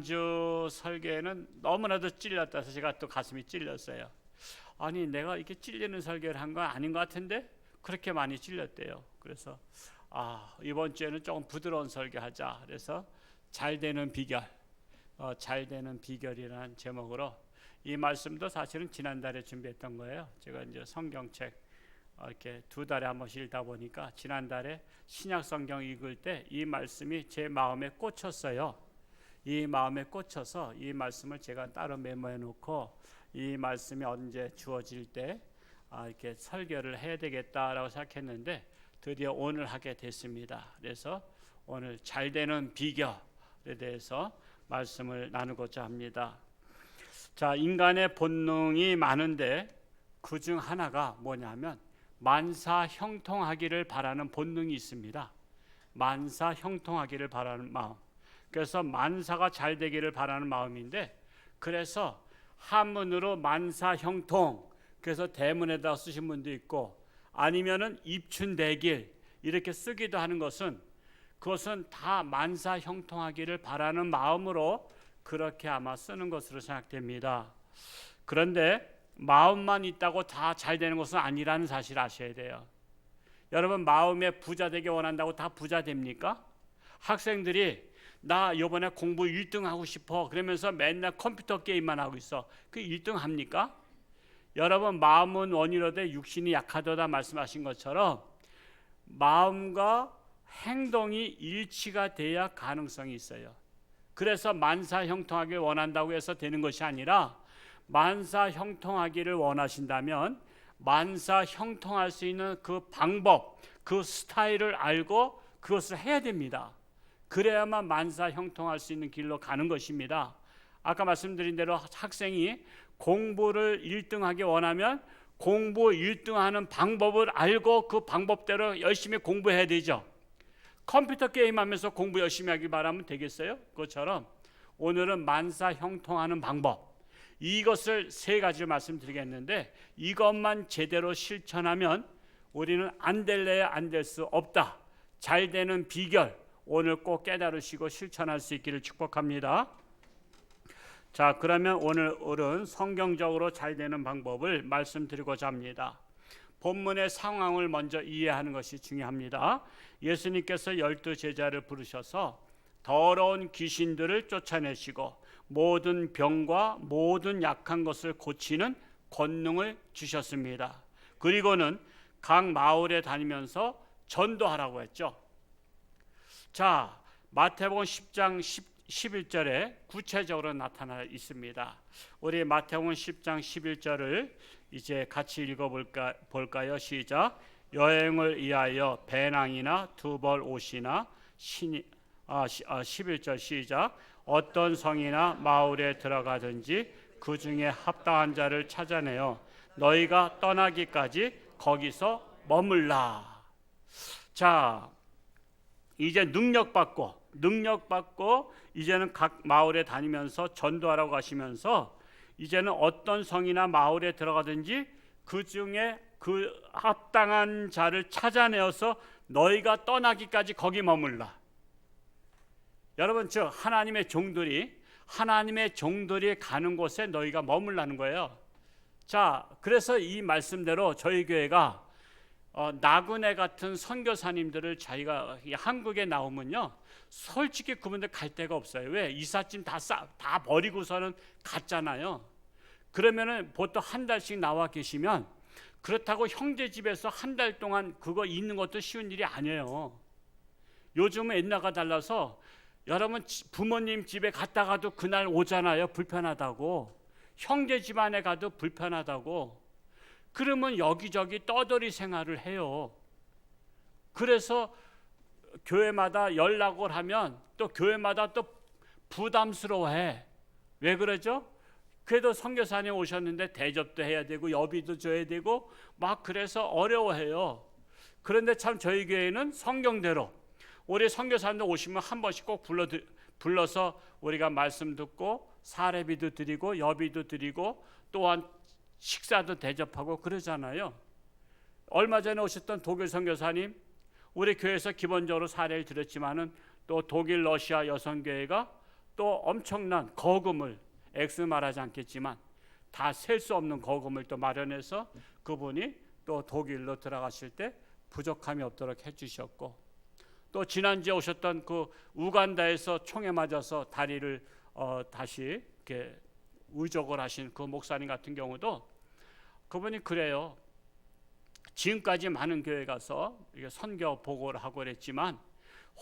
주 설교에는 너무나도 찔렸다 해서 제가 또 가슴이 찔렸어요. 아니 내가 이렇게 찔리는 설교를 한 건 아닌 것 같은데 그렇게 많이 찔렸대요. 그래서 이번 주에는 조금 부드러운 설교하자. 그래서 잘 되는 비결, 잘 되는 비결이라는 제목으로 이 말씀도 사실은 지난달에 준비했던 거예요. 제가 이제 성경책 이렇게 두 달에 한 번씩 읽다 보니까 지난달에 신약 성경 읽을 때 이 말씀이 제 마음에 꽂혔어요. 이 마음에 꽂혀서 이 말씀을 제가 따로 메모해 놓고 이 말씀이 언제 주어질 때 이렇게 설교를 해야 되겠다라고 생각했는데 드디어 오늘 하게 됐습니다. 그래서 오늘 잘 되는 비결에 대해서 말씀을 나누고자 합니다. 자, 인간의 본능이 많은데 그 중 하나가 뭐냐면 만사형통하기를 바라는 본능이 있습니다. 만사형통하기를 바라는 마음. 그래서 만사가 잘 되기를 바라는 마음인데, 그래서 한문으로 만사형통, 그래서 대문에다 쓰신 분도 있고 아니면은 입춘대길 이렇게 쓰기도 하는 것은, 그것은 다 만사형통하기를 바라는 마음으로 그렇게 아마 쓰는 것으로 생각됩니다. 그런데 마음만 있다고 다 잘 되는 것은 아니라는 사실 아셔야 돼요. 여러분, 마음에 부자 되기 원한다고 다 부자 됩니까? 학생들이 나 이번에 공부 1등 하고 싶어 그러면서 맨날 컴퓨터 게임만 하고 있어. 그 1등 합니까? 여러분, 마음은 원이로되 육신이 약하도다 말씀하신 것처럼 마음과 행동이 일치가 돼야 가능성이 있어요. 그래서 만사형통하게 원한다고 해서 되는 것이 아니라, 만사형통하기를 원하신다면 만사형통할 수 있는 그 방법, 그 스타일을 알고 그것을 해야 됩니다. 그래야만 만사형통할 수 있는 길로 가는 것입니다. 아까 말씀드린 대로 학생이 공부를 1등하기 원하면 공부 1등하는 방법을 알고 그 방법대로 열심히 공부해야 되죠. 컴퓨터 게임하면서 공부 열심히 하기 바라면 되겠어요? 그것처럼 오늘은 만사형통하는 방법, 이것을 세 가지를 말씀드리겠는데, 이것만 제대로 실천하면 우리는 안 될래야 안 될 수 없다. 잘 되는 비결, 오늘 꼭 깨달으시고 실천할 수 있기를 축복합니다. 자, 그러면 오늘은 성경적으로 잘 되는 방법을 말씀드리고자 합니다. 본문의 상황을 먼저 이해하는 것이 중요합니다. 예수님께서 12 제자를 부르셔서 더러운 귀신들을 쫓아내시고 모든 병과 모든 약한 것을 고치는 권능을 주셨습니다. 그리고는 각 마을에 다니면서 전도하라고 했죠. 자, 마태복음 10장 11절에 구체적으로 나타나 있습니다. 우리 마태복음 10장 11절을 이제 같이 읽어볼까요? 시작. 여행을 위하여 배낭이나 두벌 옷이나 11절 시작. 어떤 성이나 마을에 들어가든지 그 중에 합당한 자를 찾아내어 너희가 떠나기까지 거기서 머물라. 자, 이제 능력받고 이제는 각 마을에 다니면서 전도하라고 하시면서, 이제는 어떤 성이나 마을에 들어가든지 그 중에 그 합당한 자를 찾아내어서 너희가 떠나기까지 거기 머물라. 여러분, 즉 하나님의 종들이 가는 곳에 너희가 머물라는 거예요. 자, 그래서 이 말씀대로 저희 교회가 나그네 같은 선교사님들을 자기가 한국에 나오면요, 솔직히 그분들 갈 데가 없어요. 왜? 이삿짐 다 버리고서는 갔잖아요. 그러면은 보통 한 달씩 나와 계시면, 그렇다고 형제 집에서 한 달 동안 그거 있는 것도 쉬운 일이 아니에요. 요즘은 옛날과 달라서 여러분, 부모님 집에 갔다가도 그날 오잖아요. 불편하다고. 형제 집안에 가도 불편하다고. 그러면 여기저기 떠돌이 생활을 해요. 그래서 교회마다 연락을 하면 또 교회마다 또 부담스러워해. 왜 그러죠? 그래도 선교사님 오셨는데 대접도 해야 되고 여비도 줘야 되고 막 그래서 어려워해요. 그런데 참 저희 교회는 성경대로 우리 선교사님들 오시면 한 번씩 꼭 불러서 우리가 말씀 듣고 사례비도 드리고 여비도 드리고 또한 식사도 대접하고 그러잖아요. 얼마 전에 오셨던 독일 선교사님, 우리 교회에서 기본적으로 사례를 드렸지만은 또 독일 러시아 여성교회가 또 엄청난 거금을, 액수 말하지 않겠지만 다 셀 수 없는 거금을 또 마련해서 그분이 또 독일로 들어가실 때 부족함이 없도록 해주셨고, 또 지난주에 오셨던 그 우간다에서 총에 맞아서 다리를 다시 이렇게 의족을 하신 그 목사님 같은 경우도 그분이 그래요. 지금까지 많은 교회 가서 선교 보고를 하고 그랬지만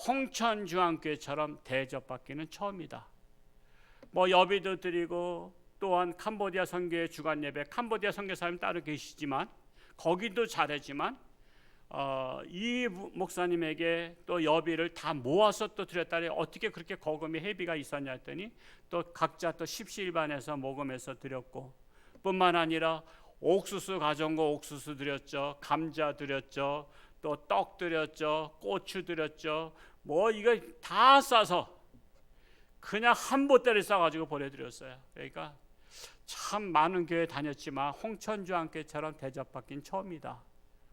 홍천중앙교회처럼 대접받기는 처음이다. 뭐 여비도 드리고, 또한 캄보디아 선교회 주간 예배, 캄보디아 선교사님 따로 계시지만 거기도 잘하지만 이 목사님에게 또 여비를 다 모아서 또 드렸다니 어떻게 그렇게 거금이 회비가 있었냐 했더니 또 각자 또 십시일반해서 모금해서 드렸고, 뿐만 아니라 옥수수 가져온 거 옥수수 드렸죠, 감자 드렸죠, 또 떡 드렸죠, 고추 드렸죠. 뭐 이거 다 싸서 그냥 한 보따리 싸가지고 보내드렸어요. 그러니까 참 많은 교회 다녔지만 홍천주안교회처럼 대접받긴 처음이다.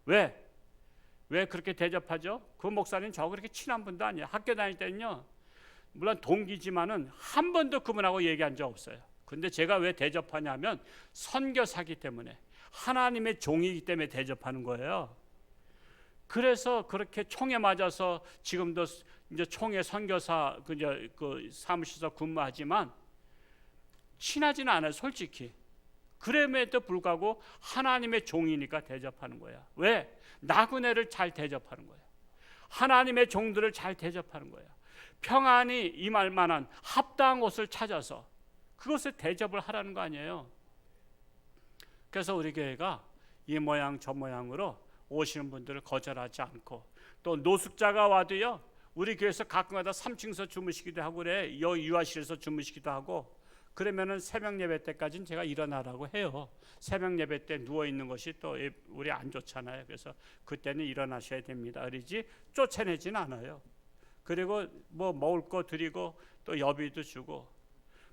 왜 그렇게 대접하죠? 그 목사님 저 그렇게 친한 분도 아니에요. 학교 다닐 때는요, 물론 동기지만은 한 번도 그분하고 얘기한 적 없어요. 근데 제가 왜 대접하냐면 선교사기 때문에, 하나님의 종이기 때문에 대접하는 거예요. 그래서 그렇게 총에 맞아서 지금도 이제 총회 선교사 그 사무실에서 근무하지만 친하지는 않아요, 솔직히. 그럼에도 불구하고 하나님의 종이니까 대접하는 거야. 왜? 나그네를 잘 대접하는 거야. 하나님의 종들을 잘 대접하는 거야. 평안이 임할 만한 합당한 곳을 찾아서 그것을 대접을 하라는 거 아니에요. 그래서 우리 교회가 이 모양 저 모양으로 오시는 분들을 거절하지 않고, 또 노숙자가 와도요, 우리 교회에서 가끔가다 3층에서 주무시기도 하고 그래. 여기 유아실에서 주무시기도 하고, 그러면은 새벽 예배 때까지는 제가 일어나라고 해요. 새벽 예배 때 누워 있는 것이 또 우리 안 좋잖아요. 그래서 그때는 일어나셔야 됩니다. 그러지 쫓아내지는 않아요. 그리고 뭐 먹을 거 드리고 또 여비도 주고,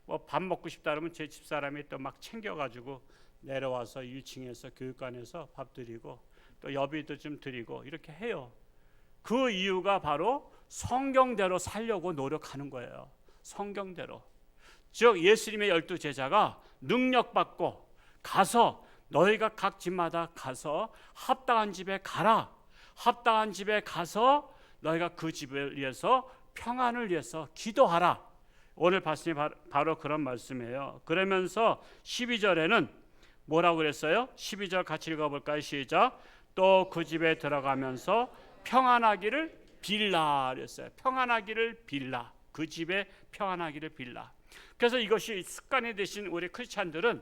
뭐 밥 먹고 싶다 그러면 제 집사람이 또 막 챙겨가지고 내려와서 1층에서 교육관에서 밥 드리고 또 여비도 좀 드리고 이렇게 해요. 그 이유가 바로 성경대로 살려고 노력하는 거예요. 성경대로. 즉 예수님의 12제자가 능력받고 가서 너희가 각 집마다 가서 합당한 집에 가라. 합당한 집에 가서 너희가 그 집을 위해서 평안을 위해서 기도하라. 오늘 말씀이 바로 그런 말씀이에요. 그러면서 12절에는 뭐라고 그랬어요? 12절 같이 읽어볼까요? 시작. 또 그 집에 들어가면서 평안하기를 빌라 그랬어요. 평안하기를 빌라. 그 집에 평안하기를 빌라. 그래서 이것이 습관이 되신 우리 크리스찬들은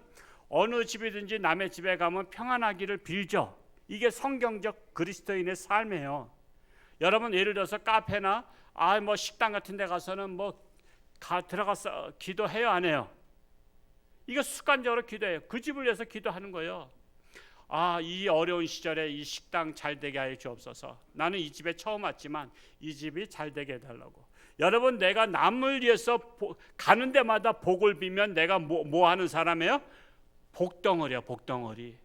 어느 집이든지 남의 집에 가면 평안하기를 빌죠. 이게 성경적 그리스도인의 삶이에요. 여러분 예를 들어서 카페나 뭐 식당 같은 데 가서는 들어가서 기도해요, 안 해요? 이거 습관적으로 기도해요. 그 집을 위해서 기도하는 거예요. 이 어려운 시절에 이 식당 잘 되게 하여 주옵소서. 나는 이 집에 처음 왔지만 이 집이 잘 되게 해달라고. 여러분 내가 남을 위해서 가는 데마다 복을 빌면 내가 뭐 하는 사람이에요? 복덩어리야, 복덩어리.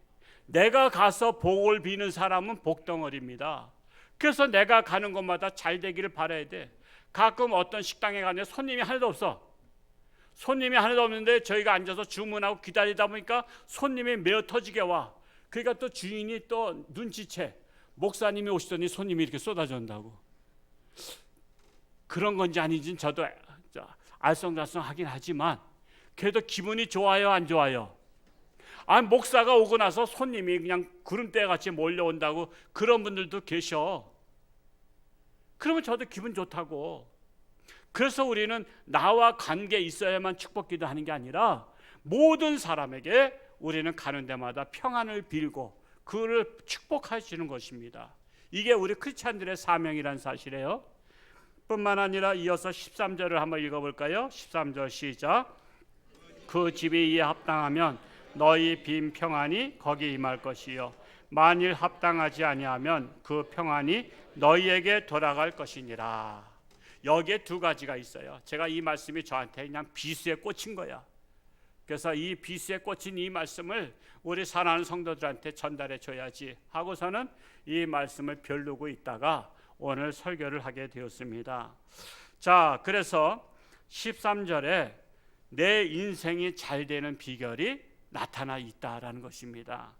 내가 가서 복을 비는 사람은 복덩어리입니다. 그래서 내가 가는 곳마다 잘 되기를 바라야 돼. 가끔 어떤 식당에 가면 손님이 하나도 없어. 손님이 하나도 없는데 저희가 앉아서 주문하고 기다리다 보니까 손님이 메어 터지게 와. 그러니까 또 주인이 또 눈치채. 목사님이 오시더니 손님이 이렇게 쏟아진다고. 그런 건지 아닌지는 저도 알쏭달쏭하긴 하지만 그래도 기분이 좋아요, 안 좋아요? 목사가 오고 나서 손님이 그냥 구름대같이 몰려온다고 그런 분들도 계셔. 그러면 저도 기분 좋다고. 그래서 우리는 나와 관계 있어야만 축복 기도하는 게 아니라 모든 사람에게 우리는 가는 데마다 평안을 빌고 그를 축복하시는 것입니다. 이게 우리 크리스찬들의 사명이란 사실이에요. 뿐만 아니라 이어서 13절을 한번 읽어볼까요? 13절 시작. 그 집이 이에 합당하면 너희 빈 평안이 거기 임할 것이요 만일 합당하지 아니하면 그 평안이 너희에게 돌아갈 것이니라. 여기에 두 가지가 있어요. 제가 이 말씀이 저한테 그냥 비수에 꽂힌 거야. 그래서 이 비수에 꽂힌 이 말씀을 우리 사랑하는 성도들한테 전달해 줘야지 하고서는 이 말씀을 벼르고 있다가 오늘 설교를 하게 되었습니다. 자, 그래서 13절에 내 인생이 잘 되는 비결이 나타나 있다라는 것입니다.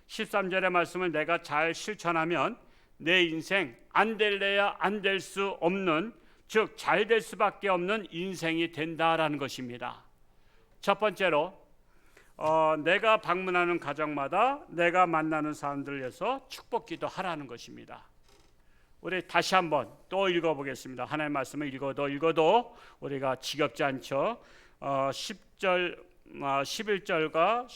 13절의 말씀을 내가 잘 실천하면 내 인생 안 될래야 안 될 수 없는, 즉 잘 될 수밖에 없는 인생이 된다라는 것입니다. 첫 번째로 내가 방문하는 가정마다 내가 만나는 사람들을 위해서 축복기도 하라는 것입니다. 우리 다시 한번 또 읽어보겠습니다. 하나님의 말씀을 읽어도 우리가 지겹지 않죠. 11절과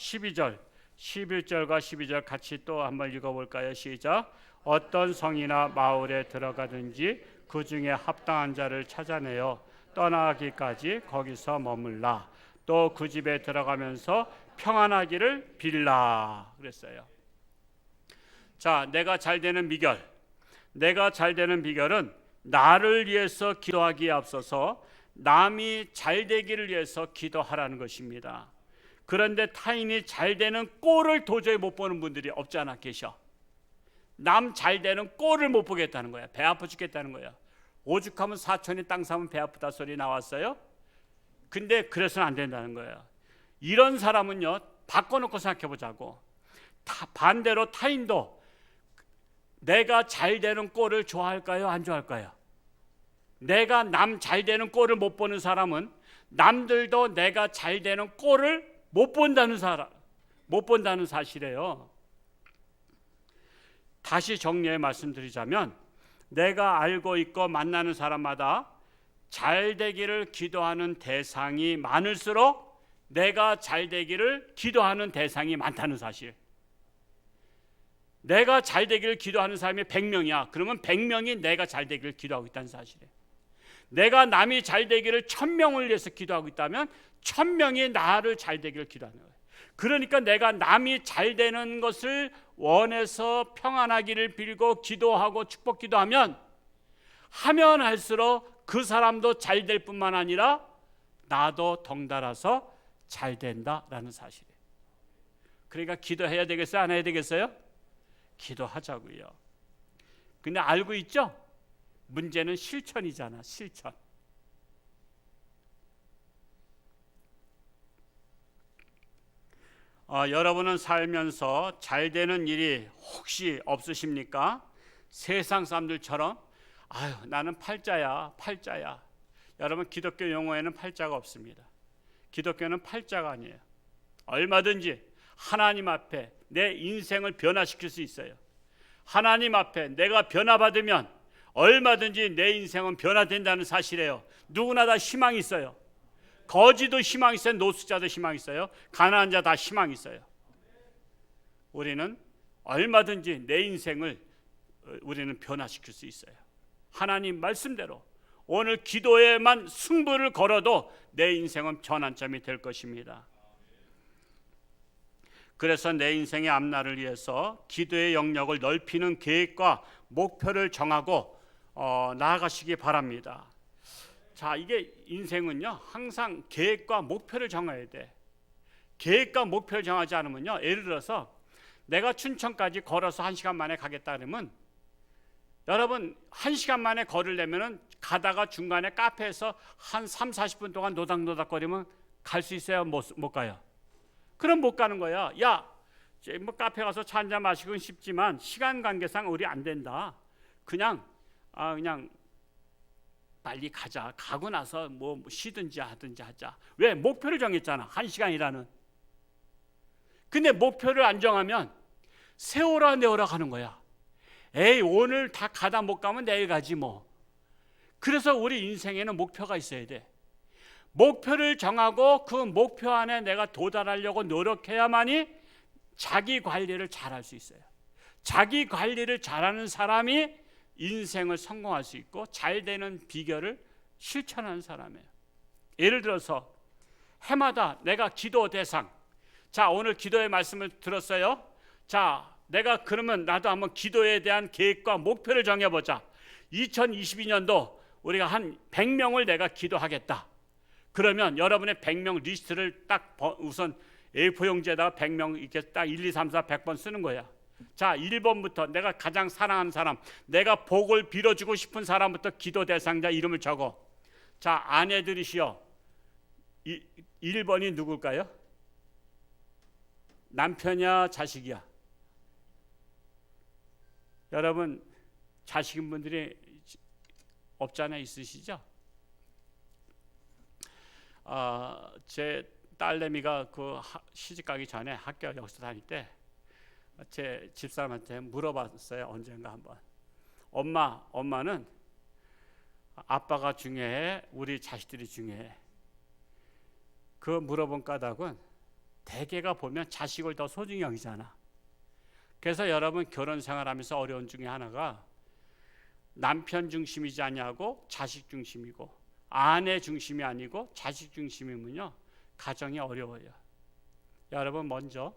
12절 같이 또 한번 읽어볼까요? 시작. 어떤 성이나 마을에 들어가든지 그 중에 합당한 자를 찾아내어 떠나기까지 거기서 머물라. 또 그 집에 들어가면서 평안하기를 빌라 그랬어요. 자, 내가 잘 되는 비결은 나를 위해서 기도하기에 앞서서 남이 잘 되기를 위해서 기도하라는 것입니다. 그런데 타인이 잘 되는 꼴을 도저히 못 보는 분들이 없지 않아 계셔. 남 잘 되는 꼴을 못 보겠다는 거야. 배 아파 죽겠다는 거야. 오죽하면 사촌이 땅 사면 배 아프다 소리 나왔어요. 근데 그래서는 안 된다는 거예요. 이런 사람은요, 바꿔놓고 생각해 보자고. 반대로 타인도 내가 잘 되는 꼴을 좋아할까요? 안 좋아할까요? 내가 남 잘 되는 꼴을 못 보는 사람은 남들도 내가 잘 되는 꼴을 못 본다는 사실이에요. 다시 정리해 말씀드리자면, 내가 알고 있고 만나는 사람마다 잘 되기를 기도하는 대상이 많을수록 내가 잘 되기를 기도하는 대상이 많다는 사실. 내가 잘 되기를 기도하는 사람이 100명이야. 그러면 100명이 내가 잘 되기를 기도하고 있다는 사실이에요. 내가 남이 잘 되기를 1000명을 위해서 기도하고 있다면 1000명이 나를 잘 되기를 기도하는 거예요. 그러니까 내가 남이 잘 되는 것을 원해서 평안하기를 빌고 기도하고 축복 기도하면 하면 할수록 그 사람도 잘 될 뿐만 아니라 나도 덩달아서 잘 된다라는 사실이에요. 그러니까 기도해야 되겠어요? 안 해야 되겠어요? 기도하자고요. 근데 알고 있죠? 문제는 실천이잖아. 실천. 여러분은 살면서 잘 되는 일이 혹시 없으십니까? 세상 사람들처럼 아유 나는 팔자야. 여러분, 기독교 용어에는 팔자가 없습니다. 기독교는 팔자가 아니에요. 얼마든지 하나님 앞에 내 인생을 변화시킬 수 있어요. 하나님 앞에 내가 변화받으면 얼마든지 내 인생은 변화된다는 사실이에요. 누구나 다 희망이 있어요. 거지도 희망이 있어요. 노숙자도 희망이 있어요. 가난한 자 다 희망이 있어요. 우리는 얼마든지 내 인생을 우리는 변화시킬 수 있어요. 하나님 말씀대로 오늘 기도에만 승부를 걸어도 내 인생은 전환점이 될 것입니다. 그래서 내 인생의 앞날을 위해서 기도의 영역을 넓히는 계획과 목표를 정하고 나아가시기 바랍니다. 자, 이게 인생은요 항상 계획과 목표를 정해야 돼. 계획과 목표를 정하지 않으면요, 예를 들어서 내가 춘천까지 걸어서 1시간 만에 가겠다 그러면 여러분 1시간 만에 걸으려면 가다가 중간에 카페에서 한 30-40분 동안 노닥노닥거리면 갈 수 있어요? 못 가요? 그럼 못 가는 거야. 야, 뭐 카페 가서 차 한잔 마시고는 쉽지만 시간 관계상 우리 안 된다. 그냥 빨리 가자. 가고 나서 뭐 쉬든지 하든지 하자. 왜? 목표를 정했잖아. 1시간이라는. 근데 목표를 안 정하면 세워라 내워라 가는 거야. 에이, 오늘 다 가다 못 가면 내일 가지 뭐. 그래서 우리 인생에는 목표가 있어야 돼. 목표를 정하고 그 목표 안에 내가 도달하려고 노력해야만이 자기 관리를 잘할 수 있어요. 자기 관리를 잘하는 사람이 인생을 성공할 수 있고 잘 되는 비결을 실천하는 사람이에요. 예를 들어서 해마다 내가 기도 대상, 자 오늘 기도의 말씀을 들었어요. 자 내가 그러면 나도 한번 기도에 대한 계획과 목표를 정해보자. 2022년도 우리가 한 100명을 내가 기도하겠다. 그러면 여러분의 100명 리스트를 딱 우선 A4 용지에다가 100명 이렇게 딱 1, 2, 3, 4, 100번 쓰는 거야. 자 1번부터 내가 가장 사랑하는 사람, 내가 복을 빌어주고 싶은 사람부터 기도 대상자 이름을 적어. 자 아내들이시여 1번이 누굴까요? 남편이야, 자식이야? 여러분, 자식인 분들이 없잖아요. 있으시죠? 제 딸내미가 시집 가기 전에 학교 여기서 다닐 때 제 집사람한테 물어봤어요. 언젠가 한번. 엄마는 아빠가 중요해? 우리 자식들이 중요해? 그 물어본 까닭은 대개가 보면 자식을 더 소중히 여기잖아. 그래서 여러분, 결혼 생활하면서 어려운 중에 하나가 남편 중심이지 않냐고 자식 중심이고, 아내 중심이 아니고 자식 중심이면요, 가정이 어려워요. 여러분, 먼저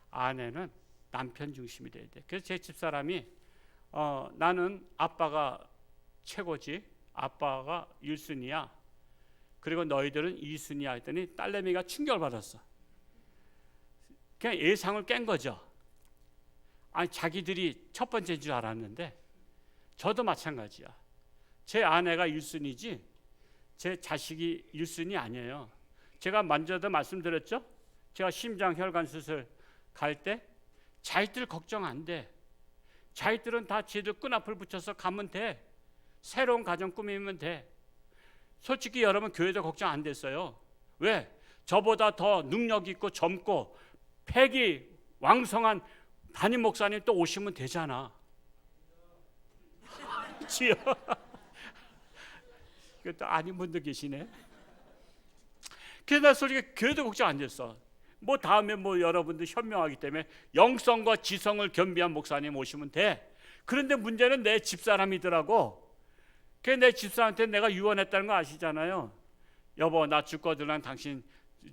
아내는 남편 중심이 돼야 돼. 그래서 제 집사람이 나는 아빠가 최고지, 아빠가 1순위야, 그리고 너희들은 2순위야 했더니 딸내미가 충격을 받았어. 그냥 예상을 깬 거죠. 아니, 자기들이 첫 번째인 줄 알았는데, 저도 마찬가지야. 제 아내가 1순위지 제 자식이 1순위 아니에요. 제가 먼저도 말씀드렸죠. 제가 심장 혈관 수술 갈 때 자기들 걱정 안 돼. 자기들은 다 지들 끈앞을 붙여서 가면 돼. 새로운 가정 꾸미면 돼. 솔직히 여러분, 교회도 걱정 안 됐어요. 왜? 저보다 더 능력 있고 젊고 패기 왕성한 담임 목사님 또 오시면 되잖아. 지요. 또 아닌 분도 계시네. 그래서 나 솔직히 교회도 걱정 안 됐어. 뭐 다음에 뭐 여러분들 현명하기 때문에 영성과 지성을 겸비한 목사님 오시면 돼. 그런데 문제는 내 집사람이더라고. 그래서 내 집사람한테 내가 유언했다는 거 아시잖아요. 여보, 나 죽거든 당신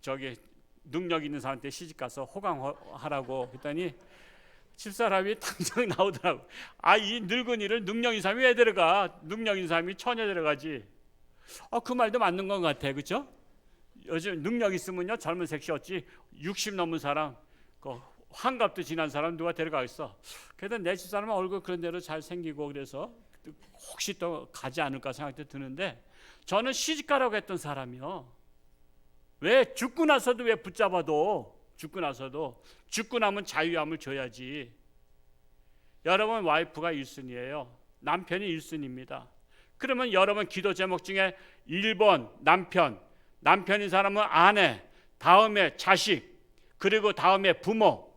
저기 능력 있는 사람한테 시집가서 호강하라고 했더니 집사람이 당장 나오더라고. 이 늙은이를 능력 있는 사람이 왜 데려가? 능력 있는 사람이 처녀 데려가지. 그 말도 맞는 것 같아. 그렇죠? 요즘 능력 있으면요, 젊은 섹시 어찌 60 넘은 사람, 환갑도 지난 사람 누가 데려가겠어. 그래도 내 집사람은 얼굴 그런 대로 잘생기고 그래서 혹시 또 가지 않을까 생각도 드는데, 저는 시집가라고 했던 사람이요. 왜? 죽고 나서도 왜 붙잡아도, 죽고 나면 자유함을 줘야지. 여러분, 와이프가 1순위예요. 남편이 1순위입니다. 그러면 여러분, 기도 제목 중에 1번 남편인 사람은 아내, 다음에 자식, 그리고 다음에 부모.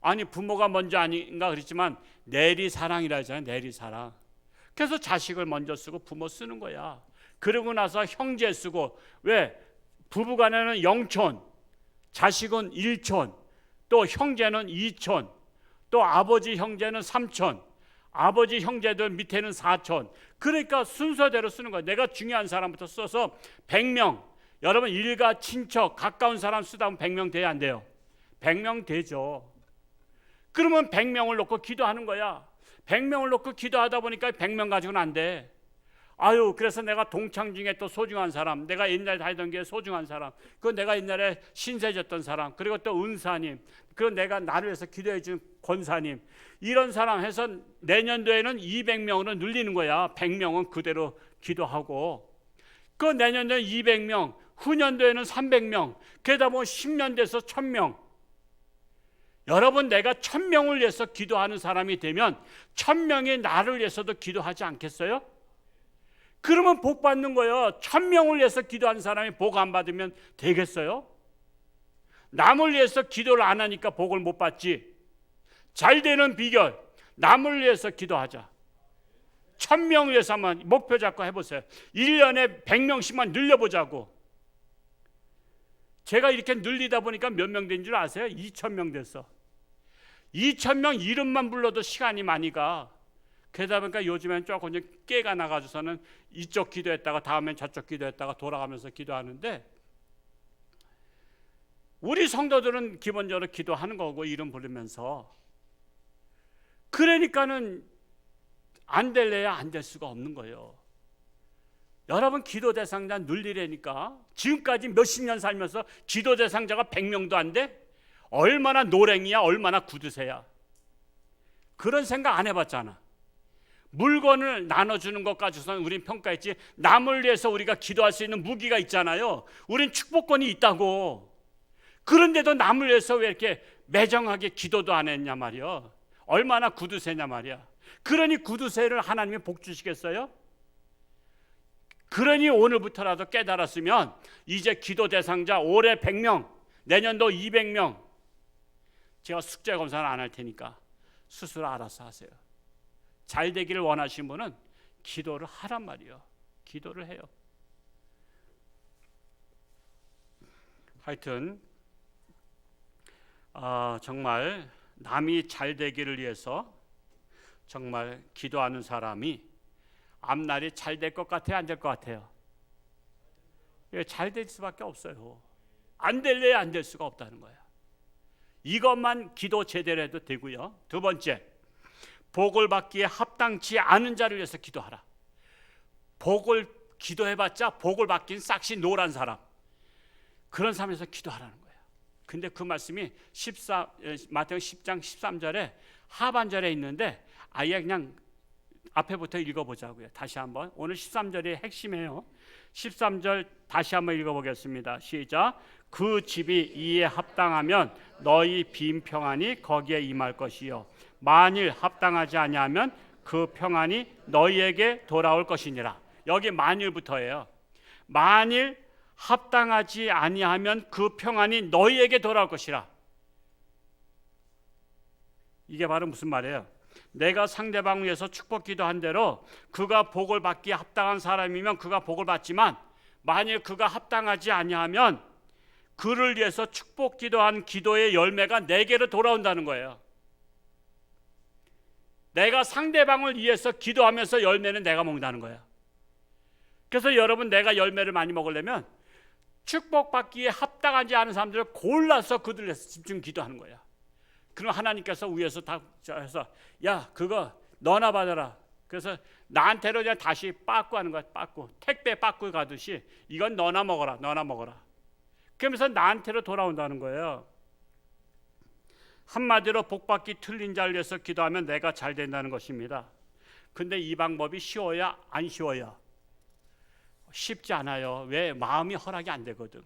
아니, 부모가 먼저 아닌가 그랬지만 내리사랑이라 하잖아요. 내리사랑. 그래서 자식을 먼저 쓰고 부모 쓰는 거야. 그러고 나서 형제 쓰고. 왜? 부부간에는 영촌, 자식은 1촌, 또 형제는 2촌, 또 아버지 형제는 3촌, 아버지 형제들 밑에는 4촌. 그러니까 순서대로 쓰는 거야. 내가 중요한 사람부터 써서 100명. 여러분, 일가 친척 가까운 사람 쓰다 보면 100명 돼야 안 돼요? 100명 되죠. 그러면 100명을 놓고 기도하는 거야. 100명을 놓고 기도하다 보니까 100명 가지고는 안 돼. 그래서 내가 동창 중에 또 소중한 사람, 내가 옛날에 다니던 게 소중한 사람, 그건 내가 옛날에 신세졌던 사람, 그리고 또 은사님, 그리고 내가 나를 위해서 기도해 준 권사님, 이런 사람 해서 내년도에는 200명으로 늘리는 거야. 100명은 그대로 기도하고, 그 내년도에 200명, 후년도에는 300명, 그러다 보면 10년 돼서 1000명. 여러분, 내가 1000명을 위해서 기도하는 사람이 되면 1000명이 나를 위해서도 기도하지 않겠어요? 그러면 복 받는 거예요. 1000명을 위해서 기도하는 사람이 복 안 받으면 되겠어요? 남을 위해서 기도를 안 하니까 복을 못 받지. 잘 되는 비결, 남을 위해서 기도하자. 1000명을 위해서 한번 목표 잡고 해보세요. 1년에 100명씩만 늘려보자고. 제가 이렇게 늘리다 보니까 몇 명 된 줄 아세요? 2000명 됐어. 2000명 이름만 불러도 시간이 많이 가. 그러다 보니까 요즘엔 조금 깨가 나가지고서는 이쪽 기도했다가 다음엔 저쪽 기도했다가 돌아가면서 기도하는데, 우리 성도들은 기본적으로 기도하는 거고 이름 부르면서, 그러니까는 안 될래야 안 될 수가 없는 거예요. 여러분, 기도 대상자 늘리려니까 지금까지 몇십 년 살면서 기도 대상자가 100명도 안 돼? 얼마나 노랭이야, 얼마나 구두쇠야. 그런 생각 안 해봤잖아. 물건을 나눠주는 것 가지고서는 우린 평가했지, 남을 위해서 우리가 기도할 수 있는 무기가 있잖아요. 우린 축복권이 있다고. 그런데도 남을 위해서 왜 이렇게 매정하게 기도도 안 했냐 말이야. 얼마나 구두쇠냐 말이야. 그러니 구두쇠를 하나님이 복 주시겠어요? 그러니 오늘부터라도 깨달았으면 이제 기도 대상자 올해 100명, 내년도 200명, 제가 숙제 검사는 안 할 테니까 스스로 알아서 하세요. 잘 되기를 원하시는 분은 기도를 하란 말이에요. 기도를 해요. 하여튼 정말 남이 잘 되기를 위해서 정말 기도하는 사람이 앞날이 잘 될 것 같아요? 안 될 것 같아요? 잘 될 수밖에 없어요. 안 될래야 안 될 수가 없다는 거야. 이것만 기도 제대로 해도 되고요. 두 번째, 복을 받기에 합당치 않은 자를 위해서 기도하라. 복을 기도해봤자 복을 받긴 싹시 노란 사람, 그런 사람에서 기도하라는 거예요. 근데 그 말씀이 마태복음 10장 13절에 하반절에 있는데 아예 그냥 앞에부터 읽어보자고요. 다시 한번. 오늘 13절이 핵심이에요. 13절 다시 한번 읽어보겠습니다. 시작. 그 집이 이에 합당하면 너희 빈 평안이 거기에 임할 것이요 만일 합당하지 아니하면 그 평안이 너희에게 돌아올 것이니라. 여기 만일부터예요. 만일 합당하지 아니하면 그 평안이 너희에게 돌아올 것이라. 이게 바로 무슨 말이에요? 내가 상대방 위해서 축복 기도한 대로 그가 복을 받기에 합당한 사람이면 그가 복을 받지만, 만일 그가 합당하지 아니하면 그를 위해서 축복 기도한 기도의 열매가 내게로 돌아온다는 거예요. 내가 상대방을 위해서 기도하면서 열매는 내가 먹는다는 거예요. 그래서 여러분, 내가 열매를 많이 먹으려면 축복받기에 합당하지 않은 사람들을 골라서 그들을 위해서 집중 기도하는 거예요. 그럼 하나님께서 위에서 다 해서 야, 그거 너나 받아라. 그래서 나한테로 그냥 다시 빠꾸 하는 거야. 빠꾸. 택배 빠꾸 가듯이 이건 너나 먹어라. 너나 먹어라. 그러면서 나한테로 돌아온다는 거예요. 한마디로 복받기 틀린 자를 위해서 기도하면 내가 잘 된다는 것입니다. 근데 이 방법이 쉬워야 안 쉬워요? 쉽지 않아요. 왜? 마음이 허락이 안 되거든.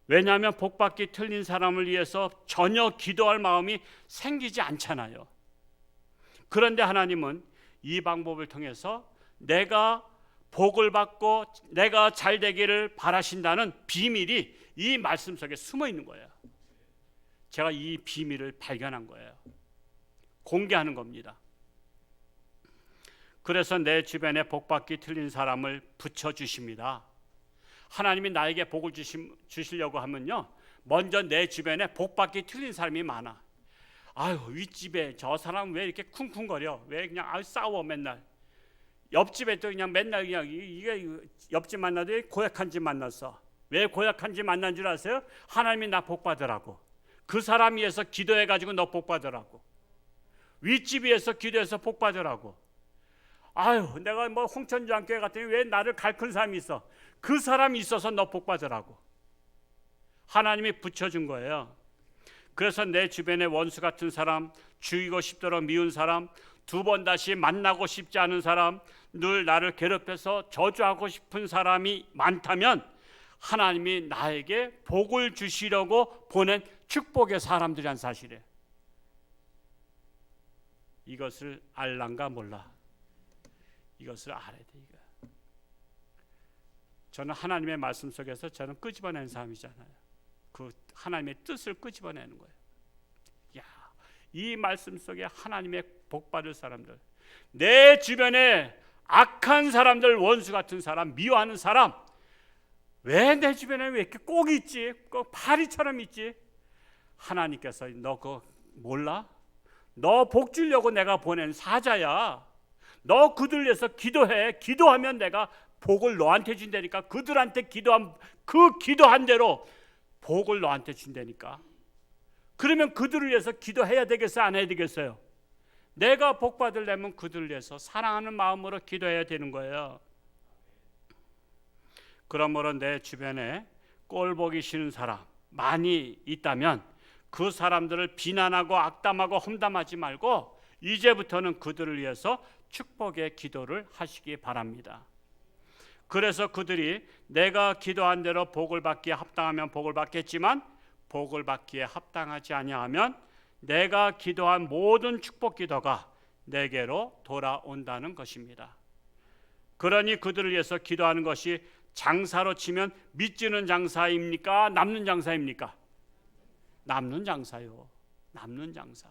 왜냐하면 복받기 틀린 사람을 위해서 전혀 기도할 마음이 생기지 않잖아요. 그런데 하나님은 이 방법을 통해서 내가 복을 받고 내가 잘 되기를 바라신다는 비밀이 이 말씀 속에 숨어 있는 거예요. 제가 이 비밀을 발견한 거예요. 공개하는 겁니다. 그래서 내 주변에 복받기 틀린 사람을 붙여주십니다. 하나님이 나에게 복을 주시려고 하면요, 먼저 내 주변에 복받기 틀린 사람이 많아. 아유, 윗집에 저 사람 왜 이렇게 쿵쿵거려? 왜 그냥 싸워 맨날? 옆집에 또 그냥 맨날 그냥 이게 옆집 만나도 고약한 집 만났어. 왜 고약한 집 만난 줄 아세요? 하나님이 나 복받으라고. 그 사람 위해서 기도해가지고 너 복받으라고. 윗집 위해서 기도해서 복받으라고. 아유, 내가 뭐 홍천주안교회 갔더니 왜 나를 갈큰 사람이 있어? 그 사람이 있어서 너 복받으라고. 하나님이 붙여준 거예요. 그래서 내 주변에 원수 같은 사람, 죽이고 싶도록 미운 사람, 두 번 다시 만나고 싶지 않은 사람, 늘 나를 괴롭혀서 저주하고 싶은 사람이 많다면 하나님이 나에게 복을 주시려고 보낸 축복의 사람들이란 사실이에요. 이것을 알란가 몰라? 이것을 알아야 돼. 이거. 저는 하나님의 말씀 속에서 저는 끄집어내는 사람이잖아요. 그 하나님의 뜻을 끄집어내는 거예요. 야, 이 말씀 속에 하나님의 복 받을 사람들, 내 주변에 악한 사람들, 원수 같은 사람, 미워하는 사람, 왜 내 주변에 왜 이렇게 꼭 있지? 꼭 파리처럼 있지? 하나님께서 너 그거 몰라? 너 복 주려고 내가 보낸 사자야. 너 그들 위해서 기도해. 기도하면 내가 복을 너한테 준다니까. 그들한테 기도한 그 기도한 대로 복을 너한테 준다니까. 그러면 그들을 위해서 기도해야 되겠어요? 안 해야 되겠어요? 내가 복 받으려면 그들을 위해서 사랑하는 마음으로 기도해야 되는 거예요. 그러므로 내 주변에 꼴보기 싫은 사람 많이 있다면 그 사람들을 비난하고 악담하고 험담하지 말고 이제부터는 그들을 위해서 축복의 기도를 하시기 바랍니다. 그래서 그들이 내가 기도한 대로 복을 받기에 합당하면 복을 받겠지만 복을 받기에 합당하지 아니하면 내가 기도한 모든 축복 기도가 내게로 돌아온다는 것입니다. 그러니 그들을 위해서 기도하는 것이 장사로 치면 밑지는 장사입니까? 남는 장사입니까? 남는 장사요. 남는 장사.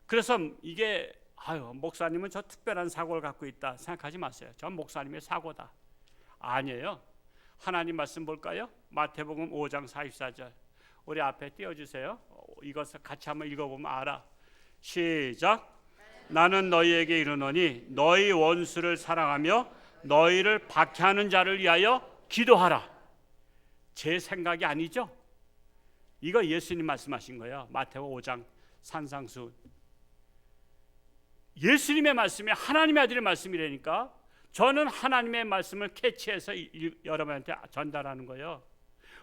그래서 이게 목사님은 저 특별한 사고를 갖고 있다 생각하지 마세요. 전 목사님의 사고다. 아니에요. 하나님 말씀 볼까요? 마태복음 5장 44절. 우리 앞에 띄워주세요. 이것을 같이 한번 읽어보면 알아. 시작. 나는 너희에게 이르노니 너희 원수를 사랑하며 너희를 박해하는 자를 위하여 기도하라. 제 생각이 아니죠? 이거 예수님 말씀하신 거예요. 마태복음 5장 산상수. 예수님의 말씀이 하나님의 아들의 말씀이라니까 저는 하나님의 말씀을 캐치해서 여러분한테 전달하는 거예요.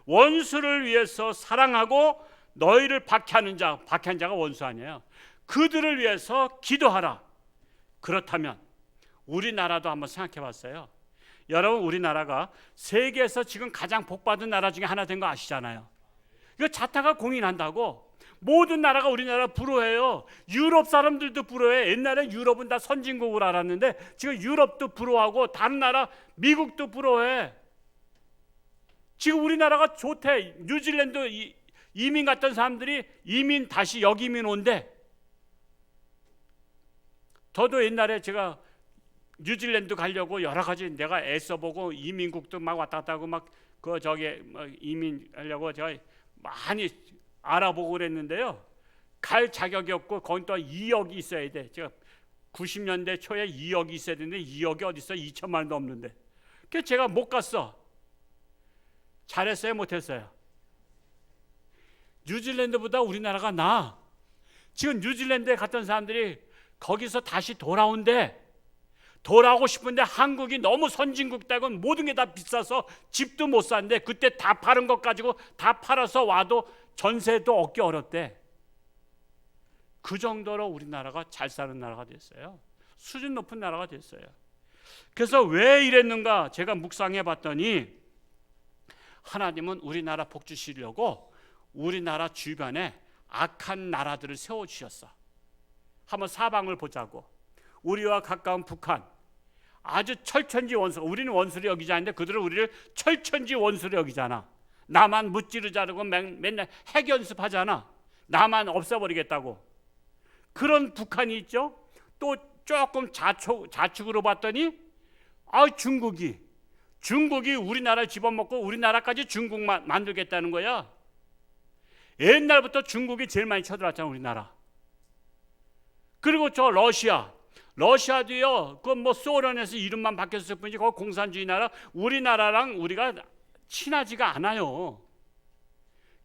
원수를 위해서 사랑하고 너희를 박해하는 자가 원수 아니에요. 그들을 위해서 기도하라. 그렇다면 우리나라도 한번 생각해 봤어요. 여러분 우리나라가 세계에서 지금 가장 복받은 나라 중에 하나 된 거 아시잖아요. 이거 자타가 공인한다고 모든 나라가 우리나라 부러워해요. 유럽 사람들도 부러워해. 옛날에 유럽은 다 선진국으로 알았는데 지금 유럽도 부러워하고 다른 나라 미국도 부러워해. 지금 우리나라가 좋대. 뉴질랜드 이민 갔던 사람들이 다시 역이민 온대. 저도 옛날에 제가 뉴질랜드 가려고 여러 가지 내가 애써보고 이민국도 막 왔다 갔다 하고 막 이민 하려고 제가 많이 알아보고 그랬는데요. 갈 자격이 없고 거기 또 2억이 있어야 돼. 제가 90년대 초에 2억이 있어야 되는데 2억이 어디 있어? 2천만 원도 없는데. 그래서 제가 못 갔어. 잘했어요? 못했어요? 뉴질랜드보다 우리나라가 나아. 지금 뉴질랜드에 갔던 사람들이 거기서 다시 돌아온대. 돌아오고 싶은데 한국이 너무 선진국이고 모든 게 다 비싸서 집도 못 산대. 그때 다 파는 것 가지고 다 팔아서 와도 전세도 얻기 어렵대. 그 정도로 우리나라가 잘 사는 나라가 됐어요. 수준 높은 나라가 됐어요. 그래서 왜 이랬는가 제가 묵상해 봤더니 하나님은 우리나라 복 주시려고 우리나라 주변에 악한 나라들을 세워주셨어. 한번 사방을 보자고. 우리와 가까운 북한, 아주 철천지 원수. 우리는 원수로 여기지 않는데 그들은 우리를 철천지 원수로 여기잖아. 나만 무찌르자고 맨날 핵 연습하잖아. 나만 없애버리겠다고. 그런 북한이 있죠. 또 조금 좌측으로 봤더니 중국이 우리나라를 집어먹고 우리나라까지 중국만 만들겠다는 거야. 옛날부터 중국이 제일 많이 쳐들어왔잖아 우리나라. 그리고 저 러시아도요. 그 소련에서 이름만 바뀌었을 뿐이지 거기 공산주의 나라. 우리나라랑 우리가 친하지가 않아요.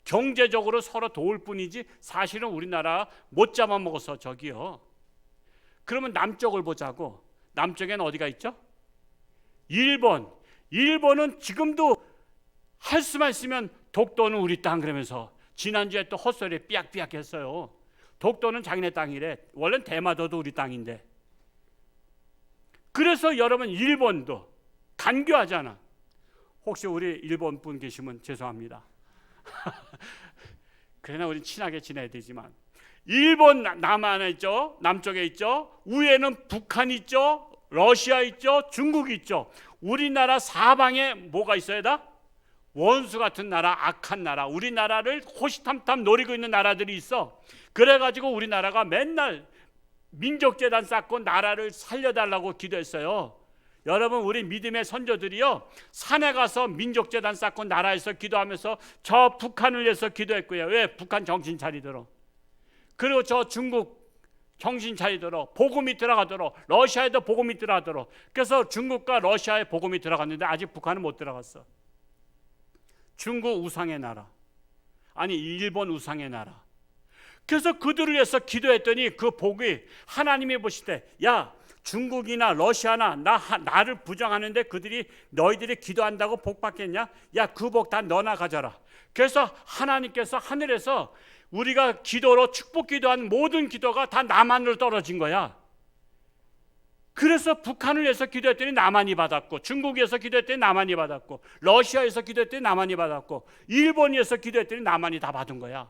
경제적으로 서로 도울 뿐이지 사실은 우리나라 못 잡아먹어서 저기요. 그러면 남쪽을 보자고. 남쪽엔 어디가 있죠? 일본은 지금도 할 수만 있으면 독도는 우리 땅 그러면서 지난주에 또 헛소리에 삐약삐약 했어요. 독도는 자기네 땅이래. 원래는 대마도도 우리 땅인데. 그래서 여러분 일본도 간교하잖아. 혹시 우리 일본 분 계시면 죄송합니다. 그러나 우리 친하게 지내야 되지만 일본 남한에 있죠. 남쪽에 있죠. 위에는 북한 있죠. 러시아 있죠. 중국 있죠. 우리나라 사방에 뭐가 있어야 다? 원수 같은 나라, 악한 나라, 우리나라를 호시탐탐 노리고 있는 나라들이 있어. 그래가지고 우리나라가 맨날 민족재단 쌓고 나라를 살려달라고 기도했어요. 여러분 우리 믿음의 선조들이요 산에 가서 민족재단 쌓고 나라에서 기도하면서 저 북한을 위해서 기도했고요. 왜? 북한 정신 차리도록. 그리고 저 중국 정신 차리도록 복음이 들어가도록 러시아에도 복음이 들어가도록. 그래서 중국과 러시아에 복음이 들어갔는데 아직 북한은 못 들어갔어. 중국 우상의 나라, 아니 일본 우상의 나라. 그래서 그들을 위해서 기도했더니 그 복이 하나님이 보실 때 야 중국이나 러시아나 나를 부정하는데 그들이 너희들이 기도한다고 복 받겠냐? 야 그 복 다 너나 가져라. 그래서 하나님께서 하늘에서 우리가 기도로 축복 기도한 모든 기도가 다 남한으로 떨어진 거야. 그래서 북한을 위해서 기도했더니 남한이 받았고, 중국에서 기도했더니 남한이 받았고, 러시아에서 기도했더니 남한이 받았고, 일본에서 기도했더니 남한이 다 받은 거야.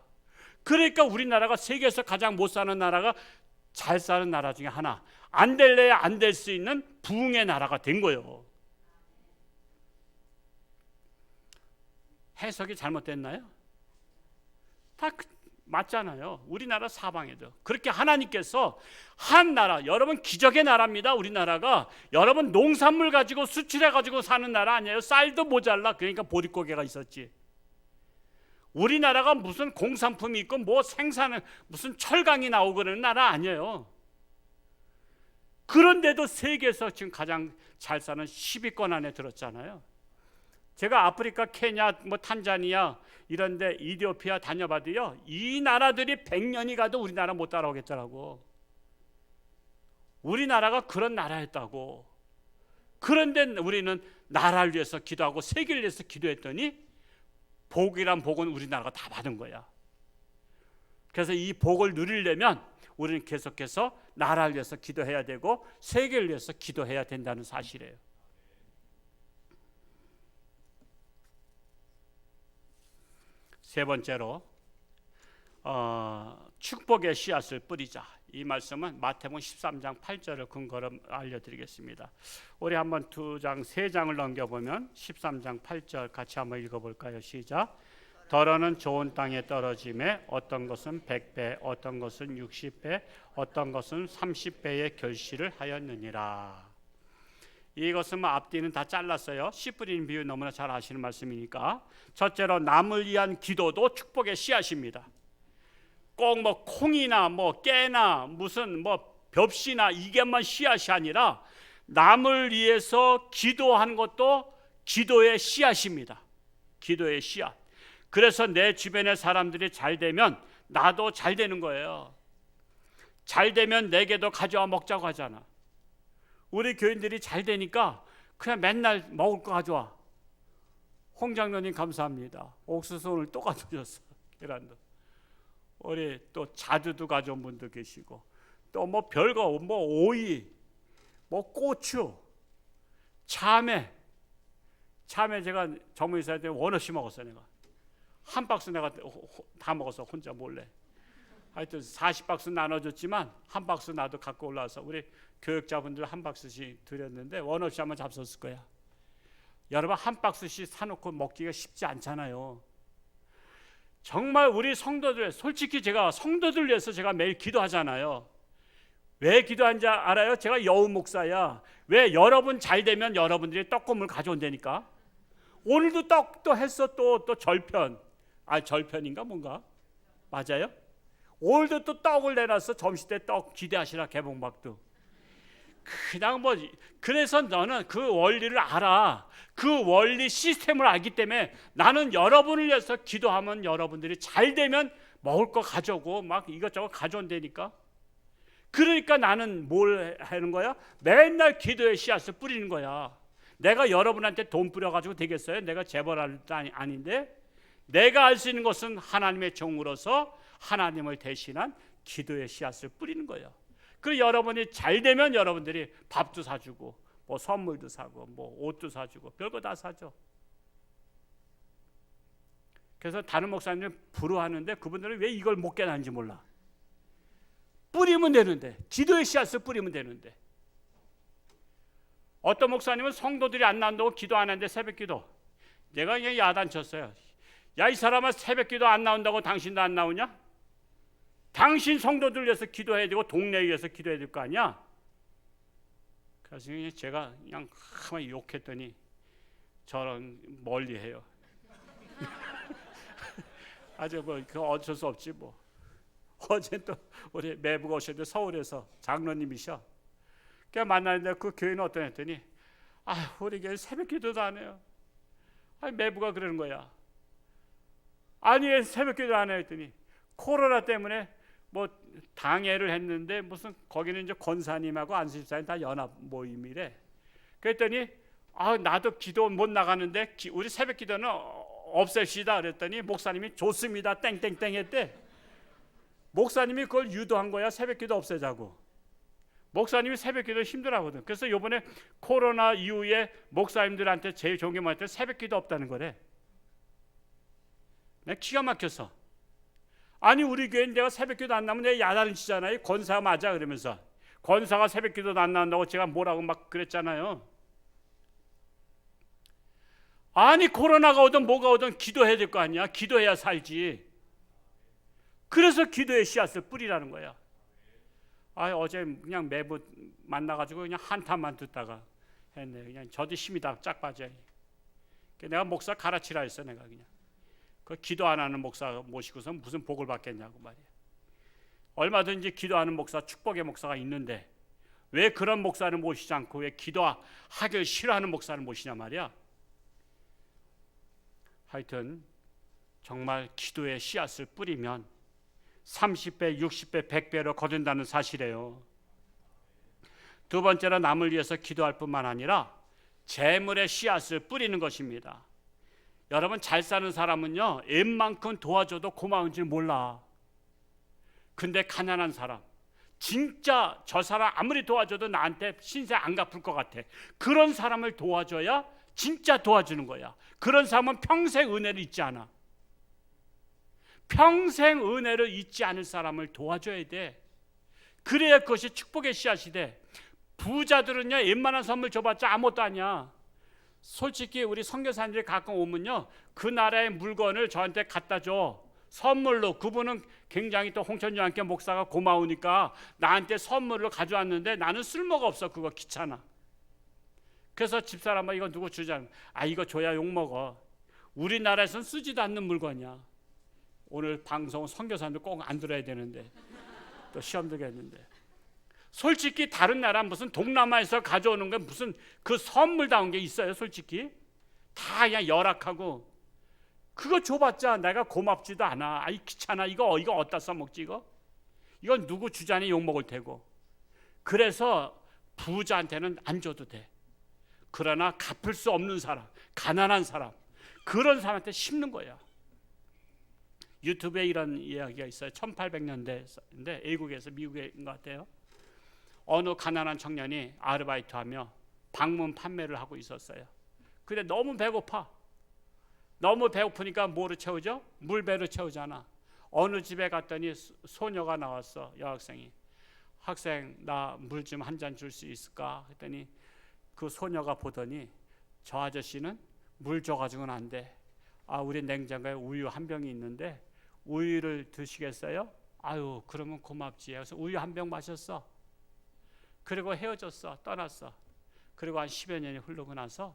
그러니까 우리나라가 세계에서 가장 못 사는 나라가 잘 사는 나라 중에 하나, 안 될래야 안 될 수 있는 부흥의 나라가 된 거예요. 해석이 잘못됐나요? 다 맞잖아요. 우리나라 사방에도 그렇게 하나님께서 한 나라, 여러분 기적의 나라입니다. 우리나라가 여러분 농산물 가지고 수출해 가지고 사는 나라 아니에요. 쌀도 모자라. 그러니까 보릿고개가 있었지. 우리나라가 무슨 공산품이 있고 뭐 생산을 무슨 철강이 나오고 그러는 나라 아니에요. 그런데도 세계에서 지금 가장 잘 사는 10위권 안에 들었잖아요. 제가 아프리카, 케냐, 뭐 탄자니아 이런데 이디오피아 다녀봐도요, 이 나라들이 100년이 가도 우리나라 못 따라오겠더라고. 우리나라가 그런 나라였다고. 그런데 우리는 나라를 위해서 기도하고 세계를 위해서 기도했더니 복이란 복은 우리나라가 다 받은 거야. 그래서 이 복을 누리려면 우리는 계속해서 나라를 위해서 기도해야 되고 세계를 위해서 기도해야 된다는 사실이에요. 세 번째로 축복의 씨앗을 뿌리자. 이 말씀은 마태복음 13장 8절을 근거로 알려드리겠습니다. 우리 한번 2장, 3장을 넘겨보면 13장 8절 같이 한번 읽어볼까요? 시작. 더러는 좋은 땅에 떨어짐에 어떤 것은 100배, 어떤 것은 60배, 어떤 것은 30배의 결실을 하였느니라. 이것은 뭐 앞뒤는 다 잘랐어요. 씨 뿌리는 비유 너무나 잘 아시는 말씀이니까. 첫째로 남을 위한 기도도 축복의 씨앗입니다. 꼭 뭐 콩이나 뭐 깨나 무슨 뭐 벽시나 이게만 씨앗이 아니라 남을 위해서 기도하는 것도 기도의 씨앗입니다. 기도의 씨앗. 그래서 내 주변의 사람들이 잘 되면 나도 잘 되는 거예요. 잘 되면 내게도 가져와 먹자고 하잖아. 우리 교인들이 잘 되니까 그냥 맨날 먹을 거 가져와. 홍 장로님 감사합니다. 옥수수 오늘 또 가져오셨어. 계란도. 우리 또 자두도 가져온 분도 계시고, 또 뭐 별거 뭐 오이, 뭐 고추, 참외 제가 정무이사 때 원 없이 먹었어. 내가 한 박스 내가 다 먹었어. 혼자 몰래. 하여튼 40박스 나눠줬지만 한 박스 나도 갖고 올라와서 우리 교육자분들 한 박스씩 드렸는데 원 없이 한번 잡섰을 거야. 여러분 한 박스씩 사놓고 먹기가 쉽지 않잖아요. 정말 우리 성도들, 솔직히 제가 성도들 위해서 제가 매일 기도하잖아요. 왜 기도하는지 알아요? 제가 여우 목사야. 왜? 여러분 잘 되면 여러분들이 떡고물 가져온다니까. 오늘도 떡도 했어. 또 절편. 절편인가 뭔가? 맞아요? 오늘도 또 떡을 내놨어. 점심 때 떡 기대하시라. 개봉박도. 그냥 뭐 그래서 너는 그 원리를 알아. 그 원리 시스템을 알기 때문에 나는 여러분을 위해서 기도하면 여러분들이 잘 되면 먹을 거 가져오고 막 이것저것 가져온다니까. 그러니까 나는 뭘 하는 거야? 맨날 기도의 씨앗을 뿌리는 거야. 내가 여러분한테 돈 뿌려가지고 되겠어요? 내가 재벌할 때 아닌데. 내가 할 수 있는 것은 하나님의 종으로서 하나님을 대신한 기도의 씨앗을 뿌리는 거예요. 그리고 여러분이 잘 되면 여러분들이 밥도 사주고 뭐 선물도 사고 뭐 옷도 사주고 별거 다 사죠. 그래서 다른 목사님들 부러워하는데 그분들은 왜 이걸 못 깨닫는지 몰라. 뿌리면 되는데, 기도의 씨앗을 뿌리면 되는데. 어떤 목사님은 성도들이 안 나온다고 기도 안 하는데 새벽기도. 내가 그냥 야단쳤어요. 야, 이 사람아, 새벽기도 안 나온다고 당신도 안 나오냐? 당신 성도들 위해서 기도해야 되고 동네에 위해서 기도해야 될 거 아니야? 그래서 제가 그냥 가만히 욕했더니 저랑 멀리해요. 아주 뭐 그 어쩔 수 없지 뭐. 어제 또 우리 매부가 오셨는데 서울에서 장로님이셔. 그냥 만나는데 그 교회는 어떠냐 했더니 우리 교회 새벽기도도 안 해요. 매부가 그러는 거야. 아니 왜 새벽기도 안 해요 했더니 코로나 때문에 뭐 당회를 했는데 무슨 거기는 이제 권사님하고 안수집사님 다 연합 모임이래. 그랬더니 나도 기도 못 나가는데 우리 새벽기도는 없앱시다 그랬더니 목사님이 좋습니다 땡땡땡 했대. 목사님이 그걸 유도한 거야. 새벽기도 없애자고. 목사님이 새벽기도 힘들어하거든. 그래서 이번에 코로나 이후에 목사님들한테 제일 좋은 게 뭐였더니 새벽기도 없다는 거래. 내가 기가 막혔어. 아니 우리 교회는 내가 새벽기도 안 나면 내가 야단을 치잖아요. 권사 맞아 그러면서. 권사가 새벽기도 안 나온다고 제가 뭐라고 막 그랬잖아요. 아니 코로나가 오든 뭐가 오든 기도해야 될 거 아니야. 기도해야 살지. 그래서 기도의 씨앗을 뿌리라는 거야. 어제 그냥 매부 만나가지고 그냥 한탄만 듣다가 했네. 그냥 저도 힘이 다 쫙 빠져. 내가 목사 가르치라 했어. 내가 그냥 그 기도 안 하는 목사 모시고서 무슨 복을 받겠냐고 말이야. 얼마든지 기도하는 목사, 축복의 목사가 있는데 왜 그런 목사를 모시지 않고 왜 기도하길 싫어하는 목사를 모시냐 말이야. 하여튼 정말 기도의 씨앗을 뿌리면 30배, 60배, 100배로 거둔다는 사실이에요. 두 번째로 남을 위해서 기도할 뿐만 아니라 재물의 씨앗을 뿌리는 것입니다. 여러분 잘 사는 사람은요 웬만큼 도와줘도 고마운 줄 몰라. 근데 가난한 사람, 진짜 저 사람 아무리 도와줘도 나한테 신세 안 갚을 것 같아. 그런 사람을 도와줘야 진짜 도와주는 거야. 그런 사람은 평생 은혜를 잊지 않아. 평생 은혜를 잊지 않을 사람을 도와줘야 돼. 그래야 그것이 축복의 씨앗이 돼. 부자들은요 웬만한 선물 줘봤자 아무것도 아니야. 솔직히 우리 선교사님들이 가끔 오면요 그 나라의 물건을 저한테 갖다 줘. 선물로. 그분은 굉장히 또 홍천주한께 목사가 고마우니까 나한테 선물로 가져왔는데 나는 쓸모가 없어. 그거 귀찮아. 그래서 집사람아 이거 누구 주자. 이거 줘야 욕먹어. 우리나라에서는 쓰지도 않는 물건이야. 오늘 방송 선교사님들 꼭 안 들어야 되는데 또 시험 들겠는데 솔직히 다른 나라 무슨 동남아에서 가져오는 게 무슨 그 선물다운 게 있어요. 솔직히 다 그냥 열악하고 그거 줘봤자 내가 고맙지도 않아. 귀찮아. 이거 어디다 써먹지 이거? 이건 누구 주자니 욕먹을 테고. 그래서 부자한테는 안 줘도 돼. 그러나 갚을 수 없는 사람, 가난한 사람, 그런 사람한테 심는 거야. 유튜브에 이런 이야기가 있어요. 1800년대인데 외국에서 미국인 것 같아요. 어느 가난한 청년이 아르바이트하며 방문 판매를 하고 있었어요. 근데 너무 배고파. 너무 배고프니까 뭐로 채우죠? 물배로 채우잖아. 어느 집에 갔더니 소녀가 나왔어. 여학생이. 학생 나 물 좀 한 잔 줄 수 있을까? 했더니 그 소녀가 보더니 저 아저씨는 물 줘가지고는 안 돼. 우리 냉장고에 우유 한 병이 있는데 우유를 드시겠어요? 그러면 고맙지. 그래서 우유 한 병 마셨어. 그리고 헤어졌어. 떠났어. 그리고 한 10여 년이 흐르고 나서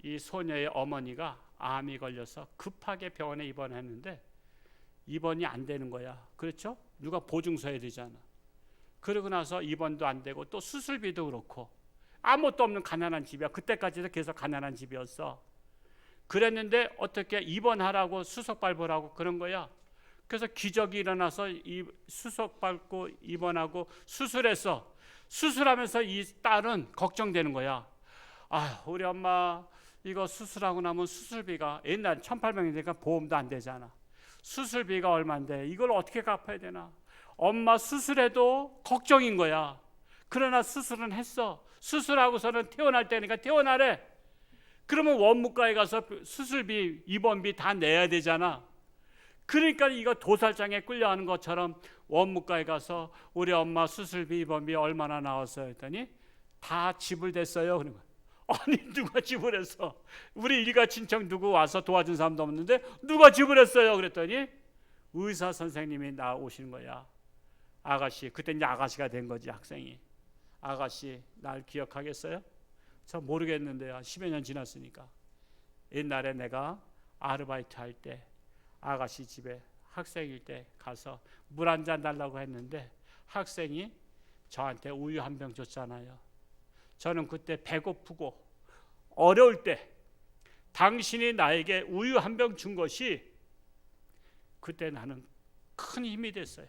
이 소녀의 어머니가 암이 걸려서 급하게 병원에 입원했는데 입원이 안 되는 거야. 그렇죠? 누가 보증서 해야 되잖아. 그러고 나서 입원도 안 되고 또 수술비도 그렇고 아무것도 없는 가난한 집이야. 그때까지도 계속 가난한 집이었어. 그랬는데 어떻게 입원하라고 수속 밟으라고 그런 거야. 그래서 기적이 일어나서 이 수속 밟고 입원하고 수술했어. 수술하면서 이 딸은 걱정되는 거야. 우리 엄마 이거 수술하고 나면 수술비가 옛날 1800년대니까 보험도 안 되잖아. 수술비가 얼마인데 이걸 어떻게 갚아야 되나. 엄마 수술해도 걱정인 거야. 그러나 수술은 했어. 수술하고서는 퇴원할 때니까 퇴원하래. 그러면 원무과에 가서 수술비, 입원비 다 내야 되잖아. 그러니까 이거 도살장에 끌려가는 것처럼 원무과에 가서 우리 엄마 수술비, 입원비 얼마나 나왔어요? 했더니 다 지불됐어요. 그런 거야. 누가 지불했어? 우리 일가 친척 누구 와서 도와준 사람도 없는데 누가 지불했어요? 그랬더니 의사 선생님이 나오시는 거야. 아가씨, 그때 이제 아가씨가 된 거지. 학생이. 아가씨 날 기억하겠어요? 저 모르겠는데요. 10여 년 지났으니까. 옛날에 내가 아르바이트 할 때 아가씨 집에 학생일 때 가서 물 한 잔 달라고 했는데 학생이 저한테 우유 한 병 줬잖아요. 저는 그때 배고프고 어려울 때 당신이 나에게 우유 한 병 준 것이 그때 나는 큰 힘이 됐어요.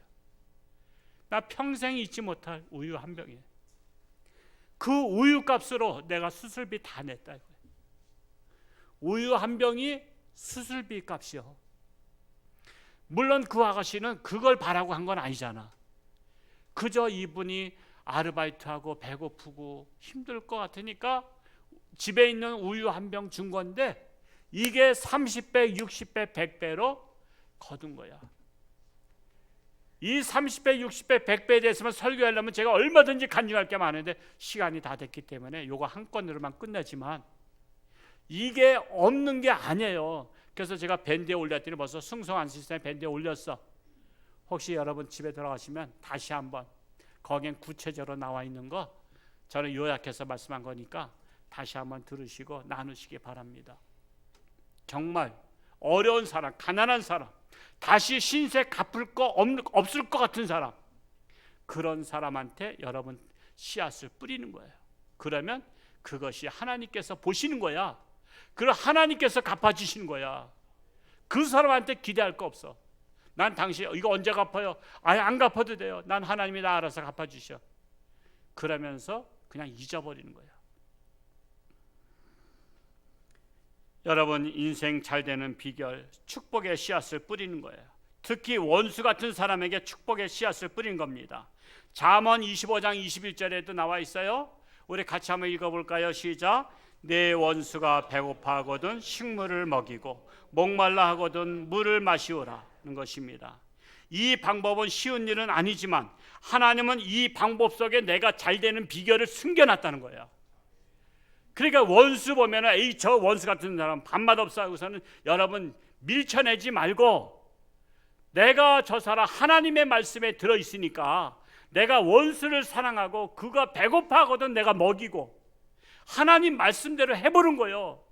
나 평생 잊지 못할 우유 한 병이에요. 그 우유 값으로 내가 수술비 다 냈다. 우유 한 병이 수술비 값이요. 물론 그 아가씨는 그걸 바라고 한 건 아니잖아. 그저 이분이 아르바이트하고 배고프고 힘들 것 같으니까 집에 있는 우유 한 병 준 건데 이게 30배, 60배, 100배로 거둔 거야. 이 30배, 60배, 100배에 대해서만 설교하려면 제가 얼마든지 간증할 게 많은데 시간이 다 됐기 때문에 요거 한 건으로만 끝내지만 이게 없는 게 아니에요. 그래서 제가 밴드에 올렸더니 벌써 승성한 시스템에 밴드에 올렸어. 혹시 여러분 집에 들어가시면 다시 한번 거긴 구체적으로 나와 있는 거 저는 요약해서 말씀한 거니까 다시 한번 들으시고 나누시기 바랍니다. 정말 어려운 사람, 가난한 사람, 다시 신세 갚을 거 없을 것 같은 사람, 그런 사람한테 여러분 씨앗을 뿌리는 거예요. 그러면 그것이 하나님께서 보시는 거야. 그럼 하나님께서 갚아주시는 거야. 그 사람한테 기대할 거 없어. 난 당신 이거 언제 갚아요? 아예 안 갚아도 돼요. 난 하나님이 다 알아서 갚아주셔. 그러면서 그냥 잊어버리는 거야. 여러분 인생 잘 되는 비결, 축복의 씨앗을 뿌리는 거예요. 특히 원수 같은 사람에게 축복의 씨앗을 뿌린 겁니다. 잠언 25장 21절에도 나와 있어요. 우리 같이 한번 읽어볼까요? 시작. 내 원수가 배고파하거든 식물을 먹이고 목말라 하거든 물을 마시오라는 것입니다. 이 방법은 쉬운 일은 아니지만 하나님은 이 방법 속에 내가 잘 되는 비결을 숨겨놨다는 거예요. 그러니까 원수 보면은 에이 저 원수 같은 사람 밥맛 없어 하고서는 여러분 밀쳐내지 말고 내가 저 사람 하나님의 말씀에 들어있으니까 내가 원수를 사랑하고 그가 배고파하거든 내가 먹이고 하나님 말씀대로 해보는 거예요.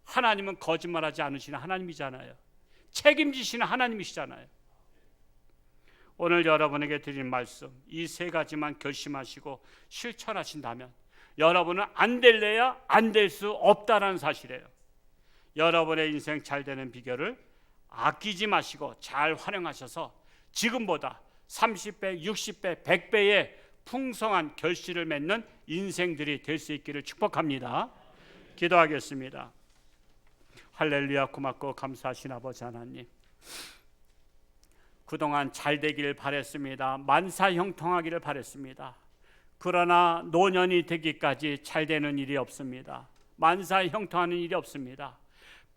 하나님은 거짓말하지 않으시는 하나님이잖아요. 책임지시는 하나님이시잖아요. 오늘 여러분에게 드린 말씀 이 세 가지만 결심하시고 실천하신다면 여러분은 안 될래야 안 될 수 없다는 사실이에요. 여러분의 인생 잘 되는 비결을 아끼지 마시고 잘 활용하셔서 지금보다 30배, 60배, 100배의 풍성한 결실을 맺는 인생들이 될 수 있기를 축복합니다. 기도하겠습니다. 할렐루야. 고맙고 감사하신 아버지 하나님, 그동안 잘 되기를 바랬습니다. 만사형통하기를 바랬습니다. 그러나 노년이 되기까지 잘 되는 일이 없습니다. 만사형통하는 일이 없습니다.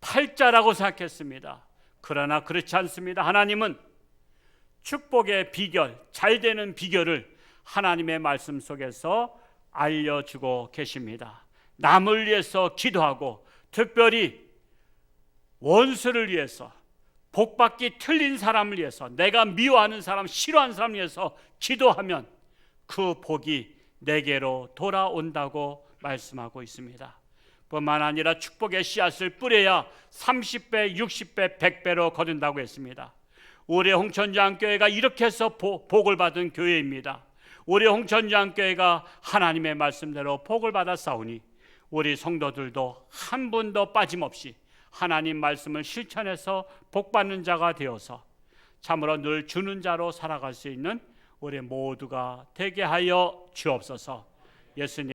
팔자라고 생각했습니다. 그러나 그렇지 않습니다. 하나님은 축복의 비결, 잘 되는 비결을 하나님의 말씀 속에서 알려주고 계십니다. 남을 위해서 기도하고 특별히 원수를 위해서, 복받기 틀린 사람을 위해서, 내가 미워하는 사람, 싫어하는 사람을 위해서 기도하면 그 복이 내게로 돌아온다고 말씀하고 있습니다. 뿐만 아니라 축복의 씨앗을 뿌려야 30배, 60배, 100배로 거둔다고 했습니다. 우리 홍천주안교회가 이렇게 해서 복을 받은 교회입니다. 우리 홍천주안교회가 하나님의 말씀대로 복을 받았사오니 우리 성도들도 한 분도 빠짐없이 하나님 말씀을 실천해서 복받는 자가 되어서 참으로 늘 주는 자로 살아갈 수 있는 우리 모두가 되게 하여 주옵소서. 예수님